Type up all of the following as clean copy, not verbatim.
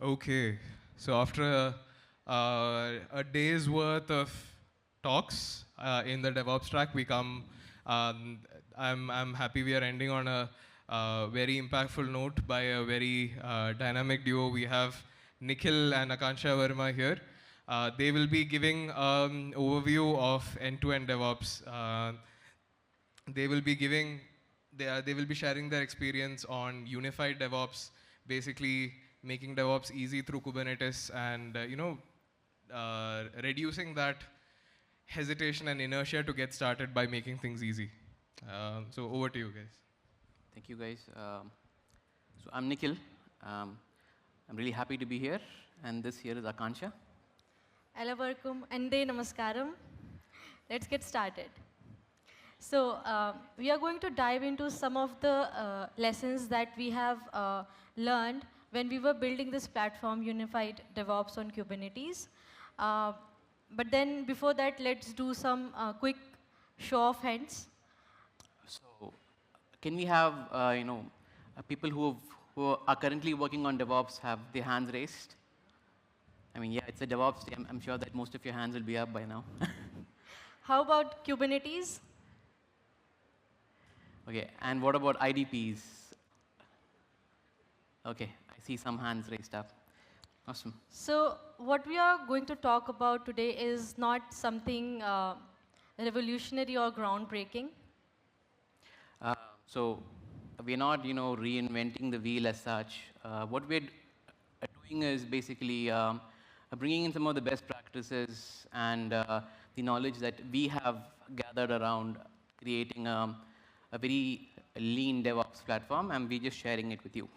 Okay, so after a day's worth of talks in the DevOps track, we come. Um, I'm happy we are ending on a very impactful note by a very dynamic duo. We have Nikhil and Aakansha Verma here. They will be giving overview of end-to-end DevOps. They will be giving, they will be sharing their experience on unified DevOps, basically making DevOps easy through Kubernetes and reducing that hesitation and inertia to get started by making things easy. So over to you guys. Thank you, guys. So I'm Nikhil. I'm really happy to be here, and this here is Aakansha. Ellavarkum ande namaskaram. Let's get started. So we are going to dive into some of the lessons that we have learned when we were building this platform, Unified DevOps on Kubernetes. But then before that, let's do some quick show of hands. So can we have people who are currently working on DevOps have their hands raised? I mean, yeah, it's a DevOps day. I'm sure that most of your hands will be up by now. How about Kubernetes? Okay, and what about IDPs? Okay, I see some hands raised up. Awesome. So what we are going to talk about today is not something revolutionary or groundbreaking. So we're not, reinventing the wheel as such. What we're doing is basically bringing in some of the best practices and the knowledge that we have gathered around creating a very lean DevOps platform, and we're just sharing it with you.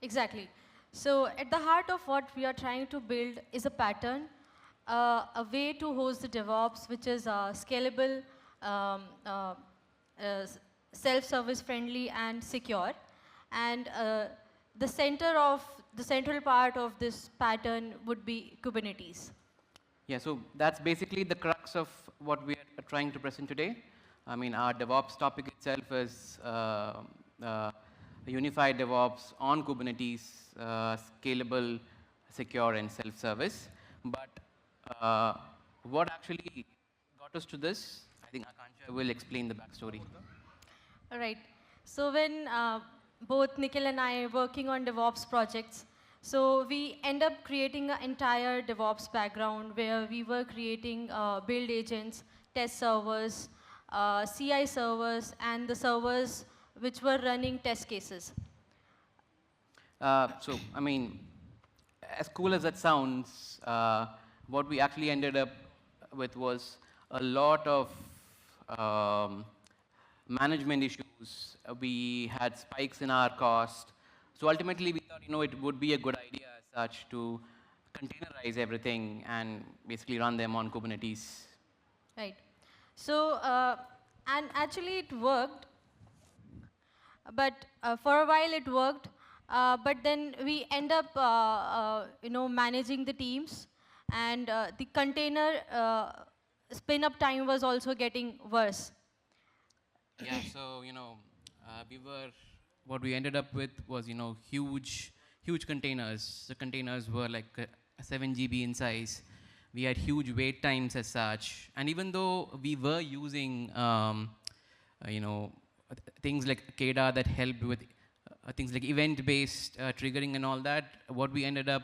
Exactly. So at the heart of what we are trying to build is a pattern, a way to host the DevOps, which is scalable, self-service friendly, and secure. And the central part of this pattern would be Kubernetes. Yeah, so that's basically the crux of what we are trying to present today. I mean, our DevOps topic itself is unified DevOps on Kubernetes, scalable, secure, and self-service. But what actually got us to this? I think Aakansha will explain the backstory. All right. So when both Nikhil and I are working on DevOps projects, so we end up creating an entire DevOps background where we were creating build agents, test servers, CI servers, and the servers which were running test cases. So, I mean, as cool as that sounds, what we actually ended up with was a lot of management issues. We had spikes in our cost. So ultimately, we thought, it would be a good idea as such to containerize everything and basically run them on Kubernetes. Right. So, and actually it worked, but for a while it worked, but then we end up, managing the teams, and the container spin-up time was also getting worse. Yeah, so, what we ended up with was, huge containers. The containers were like 7 GB in size. We had huge wait times as such. And even though we were using, things like KDA that helped with things like event-based triggering and all that, what we ended up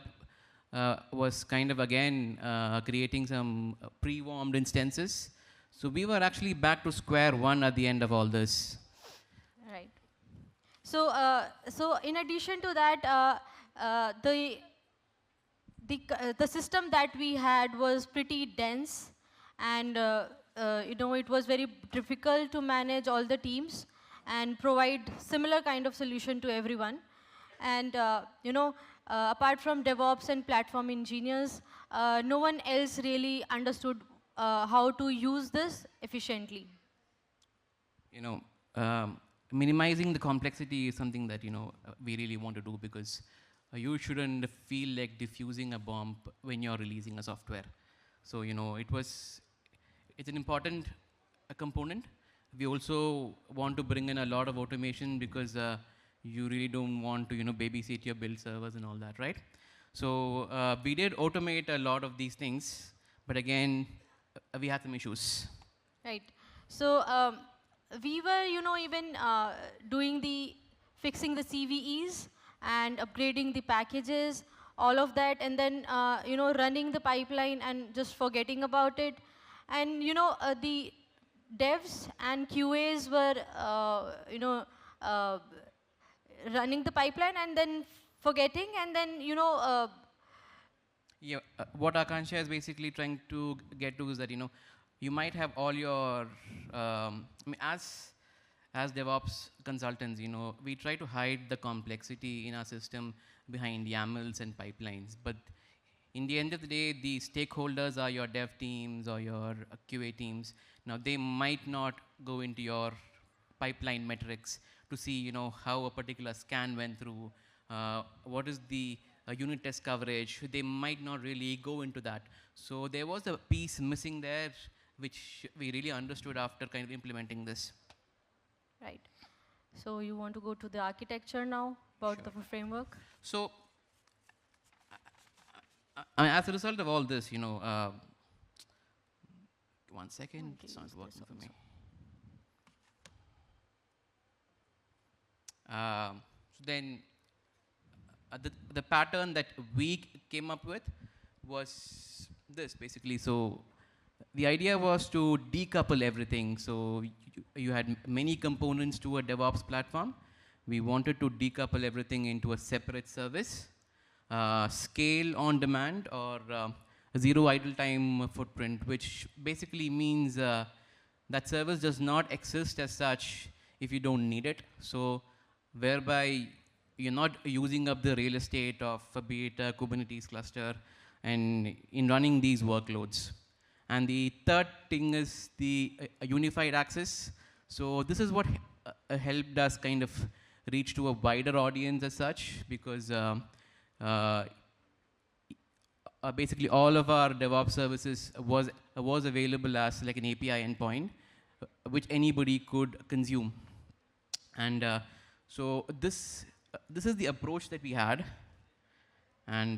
was kind of, again, creating some pre-warmed instances. So we were actually back to square one at the end of all this. Right. So, so in addition to that, the system that we had was pretty dense, and it was very difficult to manage all the teams and provide similar kind of solution to everyone. And apart from DevOps and platform engineers, no one else really understood how to use this efficiently. Minimizing the complexity is something that we really want to do, because you shouldn't feel like diffusing a bomb when you're releasing a software. So it's an important component. We also want to bring in a lot of automation, because you really don't want to babysit your build servers and all that, right? So we did automate a lot of these things, but again, we had some issues. Right. So we were, even doing fixing the CVEs and upgrading the packages, all of that, and then, running the pipeline and just forgetting about it. And, the devs and QAs were, uh, running the pipeline and then forgetting, and then, Yeah, what Aakansha is basically trying to get to is that you might have all your I mean, as DevOps consultants, we try to hide the complexity in our system behind YAMLs and pipelines. But in the end of the day, the stakeholders are your dev teams or your QA teams. Now, they might not go into your pipeline metrics to see, how a particular scan went through, what is the unit test coverage. They might not really go into that. So there was a piece missing there, which we really understood after kind of implementing this. right. So you want to go to the architecture now about the framework? So as a result of all this, one second, it's not working for me. So then the pattern that we came up with was this, basically. So the idea was to decouple everything. So you had many components to a DevOps platform. We wanted to decouple everything into a separate service, scale on demand, or zero idle time footprint, which basically means that service does not exist as such if you don't need it. So whereby you're not using up the real estate of be it a Kubernetes cluster and in running these workloads. And the third thing is the unified access. So this is what helped us kind of reach to a wider audience as such, because basically all of our DevOps services was available as like an API endpoint, which anybody could consume. And so this is the approach that we had, and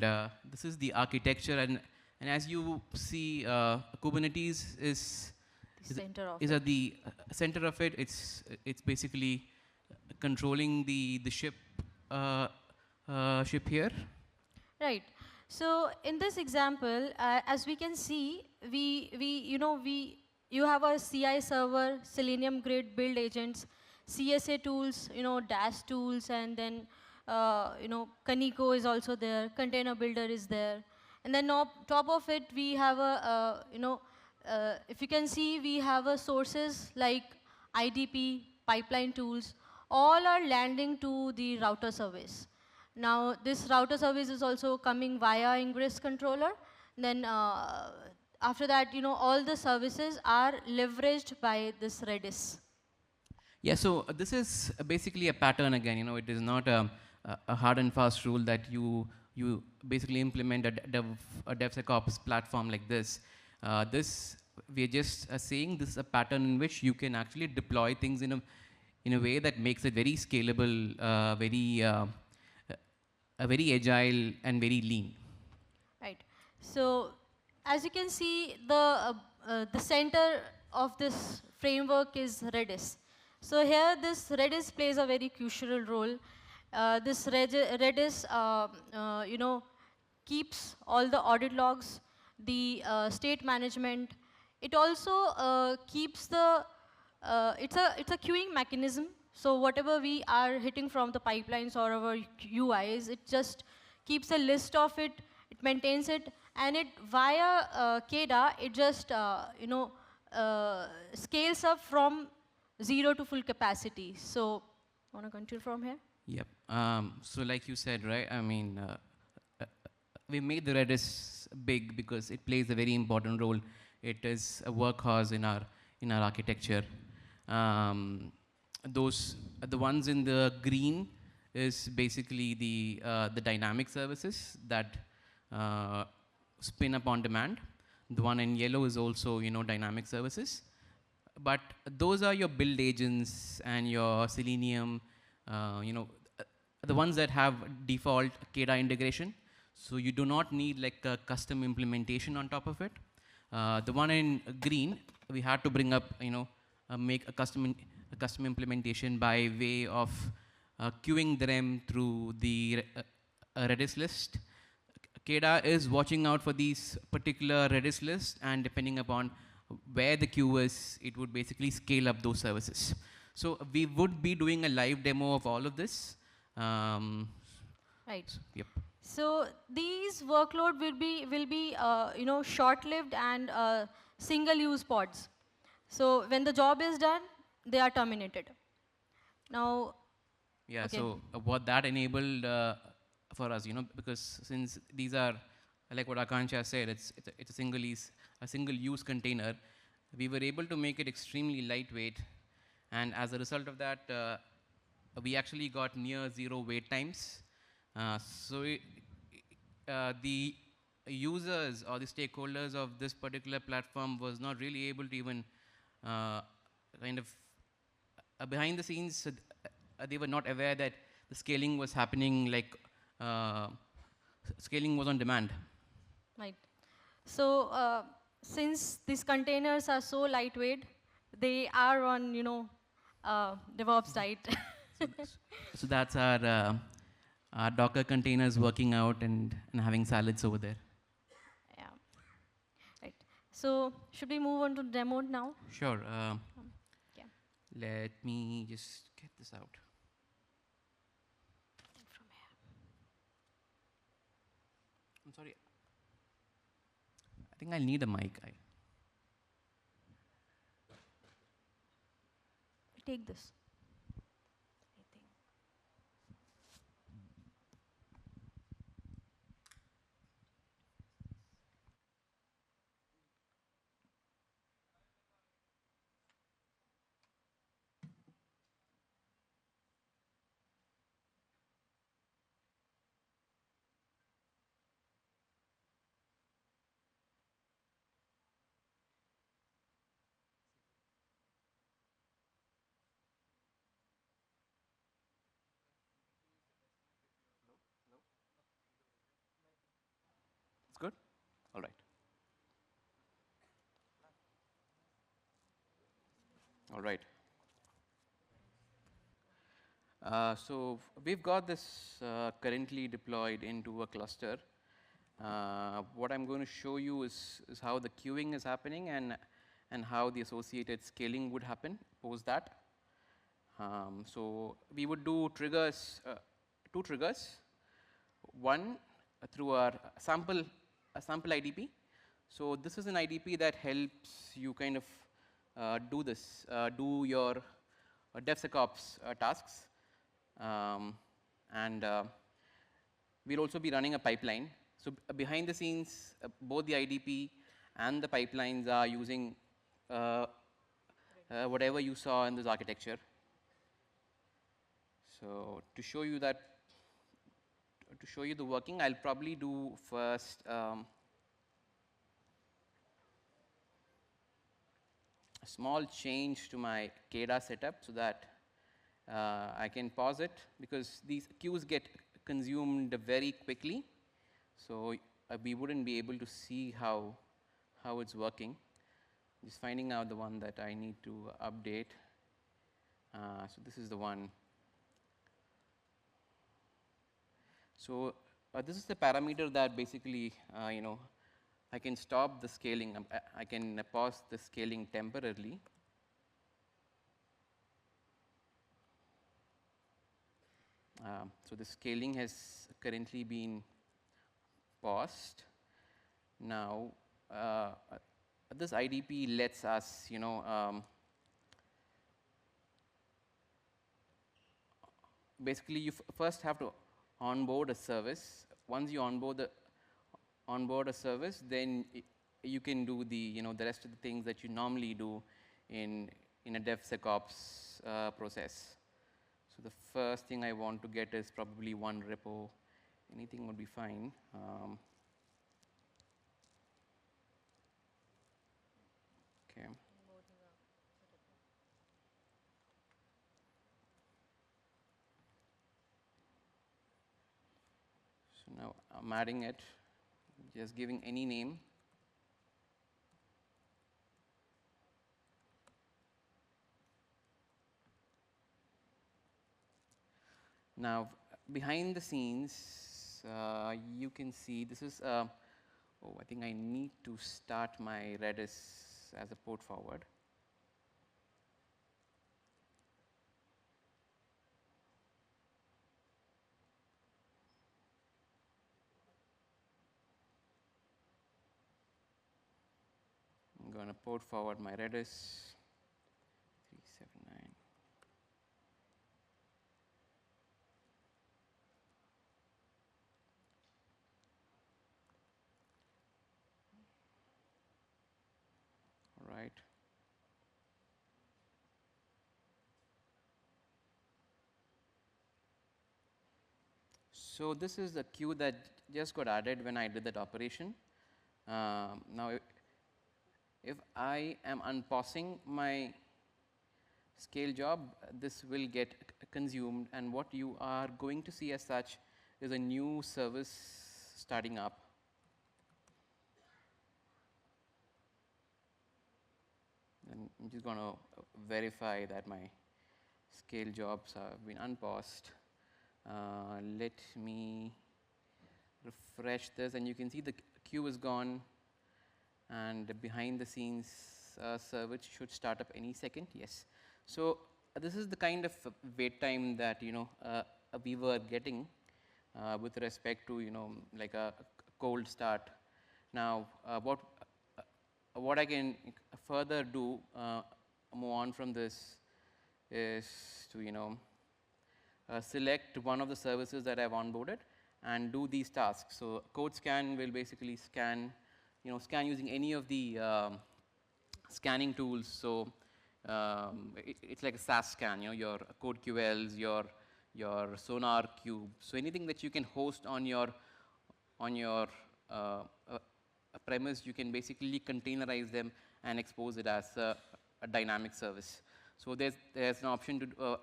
this is the architecture. And as you see, Kubernetes is at the center of it. It's basically controlling the ship here. Right. So in this example, as we can see, you have a CI server, Selenium grid build agents, CSA tools, Dash tools, and then Kaneko is also there, container builder is there, and then on top of it we have a if you can see, we have a sources like IDP, pipeline tools, all are landing to the router service. Now this router service is also coming via ingress controller. Then after that, all the services are leveraged by this Redis. Yeah, so this is basically a pattern again. It is not a hard and fast rule that you basically implement a DevSecOps platform like this. We're just saying this is a pattern in which you can actually deploy things in a way that makes it very scalable, very agile, and very lean. Right. So as you can see, the center of this framework is Redis. So here, this Redis plays a very crucial role. This Redis, keeps all the audit logs, the state management. It also keeps the, it's a queuing mechanism. So whatever we are hitting from the pipelines or our UIs, it just keeps a list of it, it maintains it, and it via KDA, it just scales up from 0 to full capacity. So, want to continue from here? Yep. So like you said, right? I mean, we made the Redis big because it plays a very important role. It is a workhorse in our architecture. The ones in the green is basically the dynamic services that spin up on demand. The one in yellow is also dynamic services. But those are your build agents and your Selenium, the ones that have default KDA integration. So you do not need like a custom implementation on top of it. The one in green, we had to bring up, make a custom implementation by way of queuing them through the Redis list. KEDA is watching out for these particular Redis lists, and depending upon where the queue is, it would basically scale up those services. So we would be doing a live demo of all of this. Right. Yep. So these workload will be short-lived and single-use pods. So when the job is done, they are terminated. Now, Yeah. okay. So what that enabled for us, because since these are like what Aakansha said, it's a single use container. We were able to make it extremely lightweight, and as a result of that, we actually got near zero wait times. The users or the stakeholders of this particular platform was not really able to even uh, kind of behind the scenes, they were not aware that the scaling was happening like uh, scaling was on demand. Right. So since these containers are so lightweight, they are on DevOps side. So that's our Docker containers working out and having salads over there. Yeah. Right. So should we move on to demo now? Sure. Yeah. Let me just get this out. From here. I'm sorry. I think I'll need a mic. Take this. I think. It's good? All right. All right. So we've got this currently deployed into a cluster. What I'm going to show you is how the queuing is happening and how the associated scaling would happen post that. So we would do triggers, two triggers. One through our sample IDP. So this is an IDP that helps you kind of do your DevSecOps tasks. And we'll also be running a pipeline. So behind the scenes, both the IDP and the pipelines are using whatever you saw in this architecture. So to show you the working, I'll probably do first a small change to my KEDA setup so that I can pause it, because these queues get consumed very quickly. So we wouldn't be able to see how it's working. Just finding out the one that I need to update. So this is the one. So this is the parameter that basically, I can stop the scaling. I can pause the scaling temporarily. So the scaling has currently been paused. Now, this IDP lets us, basically you first have to onboard a service. Once you onboard a service, then you can do the rest of the things that you normally do in a DevSecOps process. So the first thing I want to get is probably one repo. Anything would be fine. Okay. So now I'm adding it, just giving any name. Now, behind the scenes, you can see this is, oh, I think I need to start my Redis as a port forward. I'm going to port forward my Redis 379. All right. So this is the queue that just got added when I did that operation. Now, if I am unpausing my scale job, this will get consumed, and what you are going to see as such is a new service starting up. And I'm just going to verify that my scale jobs have been unpaused. Let me refresh this, and you can see the queue is gone, and behind the scenes service should start up any second. Yes. So this is the kind of wait time that we were getting with respect to like a cold start. Now what I can further do, move on from this, is to select one of the services that I've onboarded and do these tasks. So code scan will basically scan, scan using any of the scanning tools. So it's like a SAS scan, your code QLs, your Sonar Cube. So anything that you can host on your premise, you can basically containerize them and expose it as a dynamic service. So there's an option to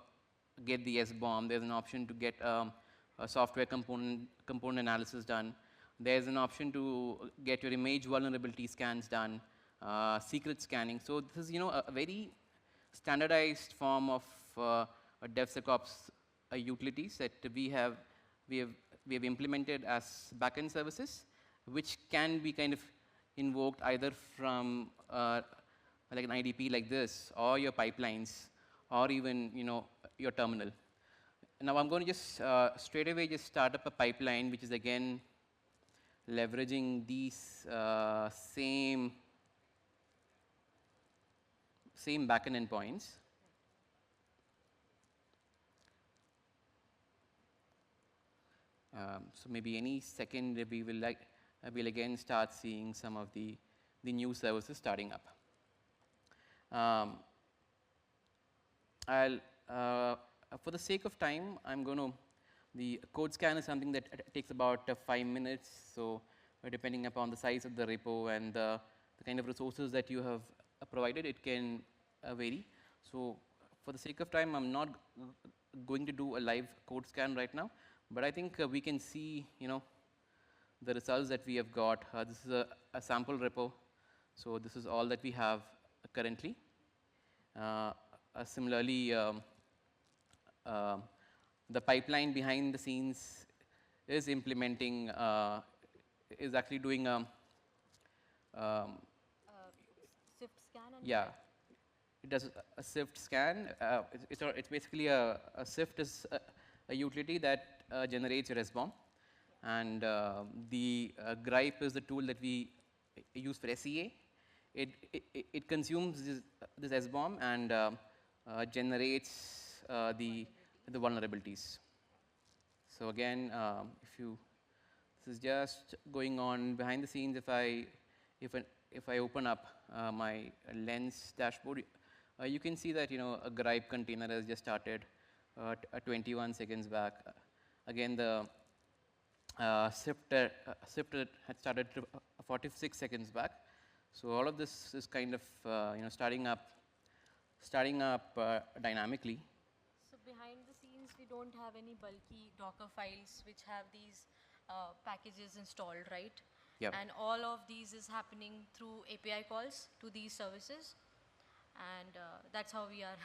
get the SBOM. There's an option to get a software component analysis done. There's an option to get your image vulnerability scans done, secret scanning. So this is a very standardized form of a DevSecOps utilities that we have implemented as backend services, which can be kind of invoked either from like an IDP like this, or your pipelines, or even your terminal. Now I'm going to just straight away just start up a pipeline, which is again leveraging these same backend endpoints. So maybe any second we will again start seeing some of the new services starting up. For the sake of time, I'm going to, the code scan is something that takes about 5 minutes. So depending upon the size of the repo and the kind of resources that you have provided, it can vary. So for the sake of time, I'm not going to do a live code scan right now, but I think we can see, the results that we have got. This is a sample repo. So this is all that we have currently. Similarly, the pipeline behind the scenes is implementing, is actually doing SIFT scan. And yeah, it does a SIFT scan. It's basically a SIFT is a utility that generates your SBOM, and the gripe is the tool that we use for SEA. It consumes this SBOM and generates the vulnerabilities. So again, this is just going on behind the scenes. If I open up my Lens dashboard, you can see that a gripe container has just started 21 seconds back. Again, the SIFT had started 46 seconds back. So all of this is kind of starting up dynamically. So behind the scenes, we don't have any bulky Docker files which have these packages installed, right? Yep. And all of these is happening through API calls to these services. And that's how we are,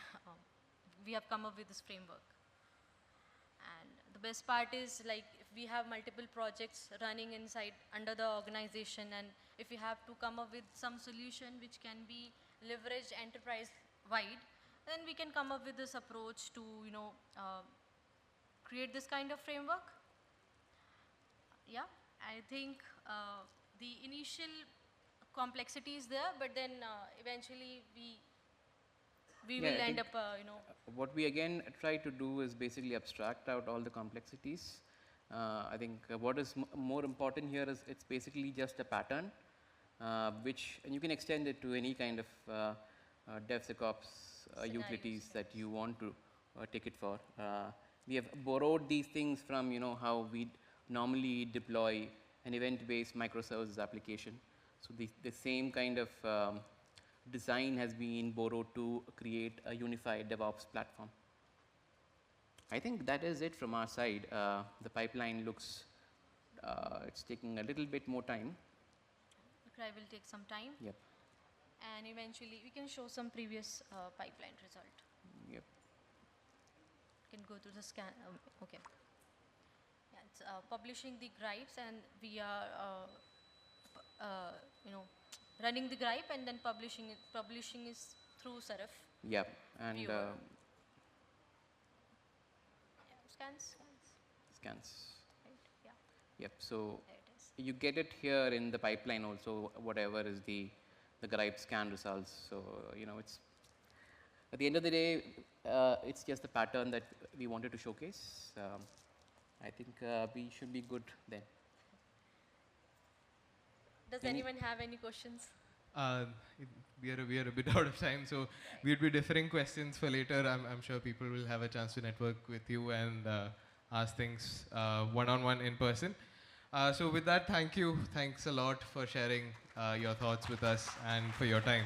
we have come up with this framework. And the best part is, like, if we have multiple projects running inside under the organization, and if we have to come up with some solution which can be leveraged enterprise wide, then we can come up with this approach to, create this kind of framework. Yeah, I think the initial complexity is there, but then eventually we Yeah, will I end think up, what we again try to do is basically abstract out all the complexities. I think what is more important here is it's basically just a pattern, and you can extend it to any kind of DevSecOps utilities that you want to take it for. We have borrowed these things from how we normally deploy an event-based microservices application. So the same kind of design has been borrowed to create a unified DevOps platform. I think that is it from our side. The pipeline looks, it's taking a little bit more time. I will take some time. Yep. And eventually we can show some previous pipeline result. Yep. You can go to the scan. Okay. Yeah, it's publishing the gripes, and we are, running the gripe and then publishing it. Publishing is through Seraph. Yep. And Yeah, scans. scans. Right. Yeah. Yep. So There it is. you get it here in the pipeline also, whatever is the gripe scan results. So it's at the end of the day, it's just the pattern that we wanted to showcase. I think we should be good then. Does anyone have any questions? We are a bit out of time, so we'd be deferring questions for later. I'm sure people will have a chance to network with you and ask things one-on-one in person. So with that, thank you. Thanks a lot for sharing your thoughts with us and for your time.